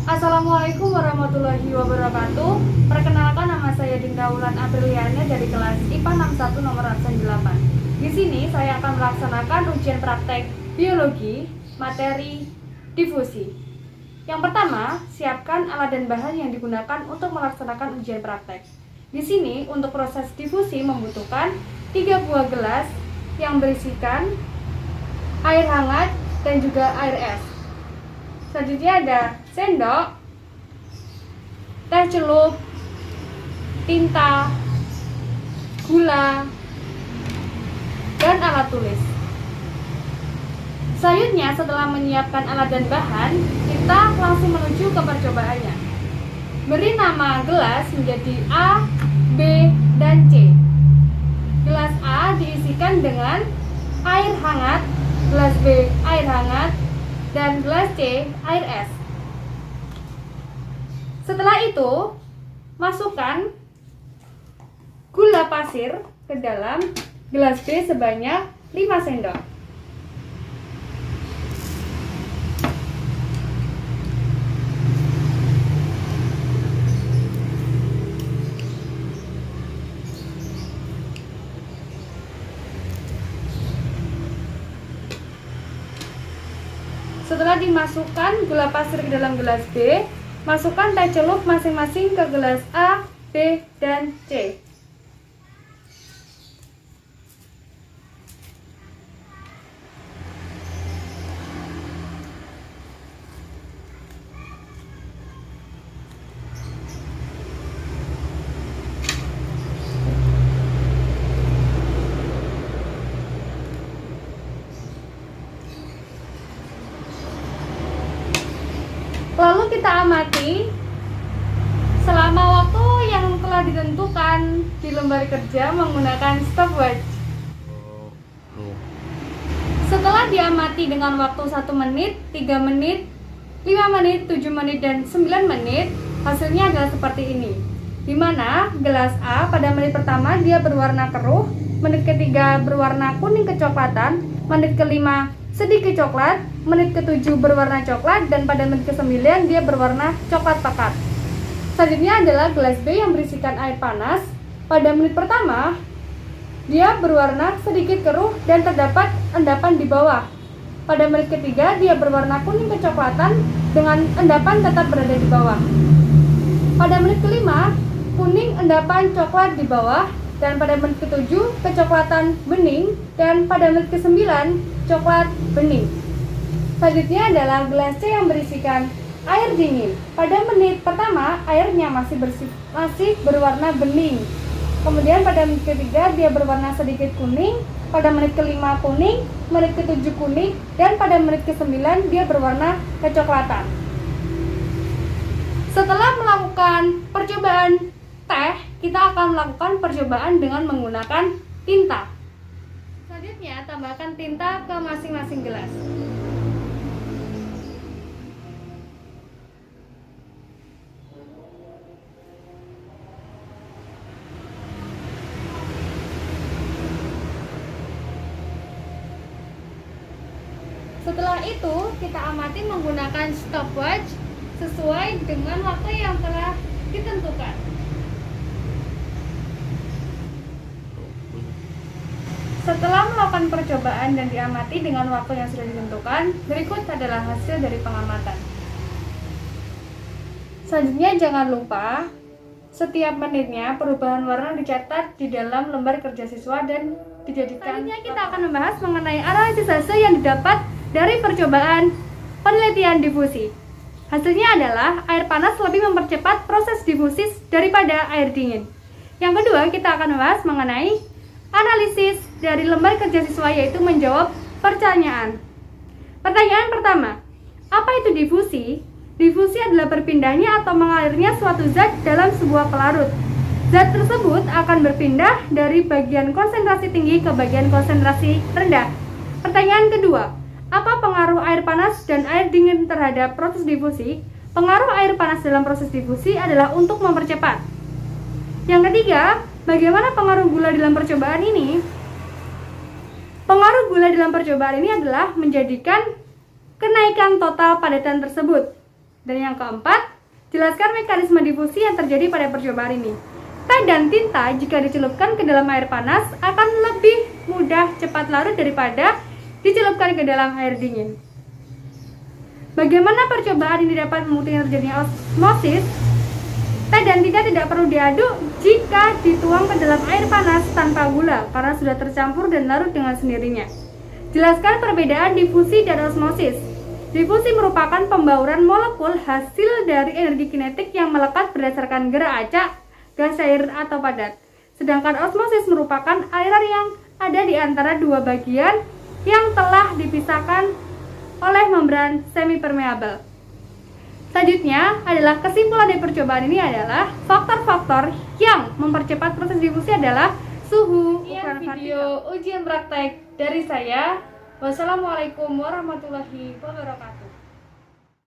Assalamualaikum warahmatullahi wabarakatuh. Perkenalkan, nama saya Dinda Wulan Apriliana dari kelas IPA 61 nomor absen 8. Di sini saya akan melaksanakan ujian praktek biologi materi difusi. Yang pertama, siapkan alat dan bahan yang digunakan untuk melaksanakan ujian praktek. Di sini untuk proses difusi membutuhkan 3 buah gelas yang berisikan air hangat dan juga air es. Selanjutnya ada sendok, teh celup, tinta, gula, dan alat tulis. Selanjutnya, setelah menyiapkan alat dan bahan, kita langsung menuju ke percobaannya. Beri nama gelas menjadi A, B, dan C. Gelas A diisikan dengan air hangat, gelas B air hangat, dan gelas C air es. Setelah itu, masukkan gula pasir ke dalam gelas B sebanyak 5 sendok. Setelah dimasukkan gula pasir ke dalam gelas B, masukkan teh celup masing-masing ke gelas A, B, dan C. Lalu kita amati selama waktu yang telah ditentukan di lembar kerja menggunakan stopwatch. Setelah diamati dengan waktu 1 menit, 3 menit, 5 menit, 7 menit, dan 9 menit, hasilnya adalah seperti ini. Di mana gelas A pada menit pertama dia berwarna keruh, menit ketiga berwarna kuning kecoklatan, menit kelima sedikit coklat, menit ke-7 berwarna coklat, dan pada menit ke-9 dia berwarna coklat pekat. Selanjutnya adalah gelas B yang berisikan air panas. Pada menit pertama dia berwarna sedikit keruh dan terdapat endapan di bawah. Pada menit ketiga dia berwarna kuning kecoklatan dengan endapan tetap berada di bawah. Pada menit kelima kuning endapan coklat di bawah, dan pada menit ke-7 kecoklatan bening, dan pada menit ke-9 coklat bening. Selanjutnya adalah gelas C yang berisikan air dingin. Pada menit pertama airnya masih berwarna bening. Kemudian pada menit ketiga dia berwarna sedikit kuning, pada menit kelima kuning, menit ke-7 kuning, dan pada menit ke-9 dia berwarna kecoklatan. Setelah melakukan percobaan teh, kita akan melakukan percobaan dengan menggunakan tinta. Selanjutnya, tambahkan tinta ke masing-masing gelas. Setelah itu, kita amati menggunakan stopwatch sesuai dengan waktu yang telah ditentukan. Setelah melakukan percobaan dan diamati dengan waktu yang sudah ditentukan, berikut adalah hasil dari pengamatan. Selanjutnya, jangan lupa setiap menitnya perubahan warna dicatat di dalam lembar kerja siswa dan dijadikan. Selanjutnya, kita akan membahas mengenai analisis hasil yang didapat dari percobaan penelitian difusi. Hasilnya adalah air panas lebih mempercepat proses difusi daripada air dingin. Yang kedua, kita akan membahas mengenai analisis dari lembar kerja siswa, yaitu menjawab pertanyaan. Pertanyaan pertama, apa itu difusi? Difusi adalah berpindahnya atau mengalirnya suatu zat dalam sebuah pelarut. Zat tersebut akan berpindah dari bagian konsentrasi tinggi ke bagian konsentrasi rendah. Pertanyaan kedua, apa pengaruh air panas dan air dingin terhadap proses difusi? Pengaruh air panas dalam proses difusi adalah untuk mempercepat. Yang ketiga, bagaimana pengaruh gula dalam percobaan ini? Pengaruh gula dalam percobaan ini adalah menjadikan kenaikan total padatan tersebut. Dan yang keempat, jelaskan mekanisme difusi yang terjadi pada percobaan ini. Teh dan tinta jika dicelupkan ke dalam air panas akan lebih mudah cepat larut daripada dicelupkan ke dalam air dingin. Bagaimana percobaan ini dapat membuktikan terjadinya osmosis? Teh dan tinta tidak perlu diaduk jika dituang ke dalam air panas tanpa gula karena sudah tercampur dan larut dengan sendirinya. Jelaskan perbedaan difusi dan osmosis. Difusi merupakan pembauran molekul hasil dari energi kinetik yang melekat berdasarkan gerak acak, gas cair atau padat. Sedangkan osmosis merupakan aliran yang ada di antara dua bagian yang telah dipisahkan oleh membran semipermeabel. Selanjutnya adalah kesimpulan dari percobaan ini adalah faktor-faktor yang mempercepat proses difusi adalah suhu, ukuran video ujian praktek dari saya. Wassalamualaikum warahmatullahi wabarakatuh.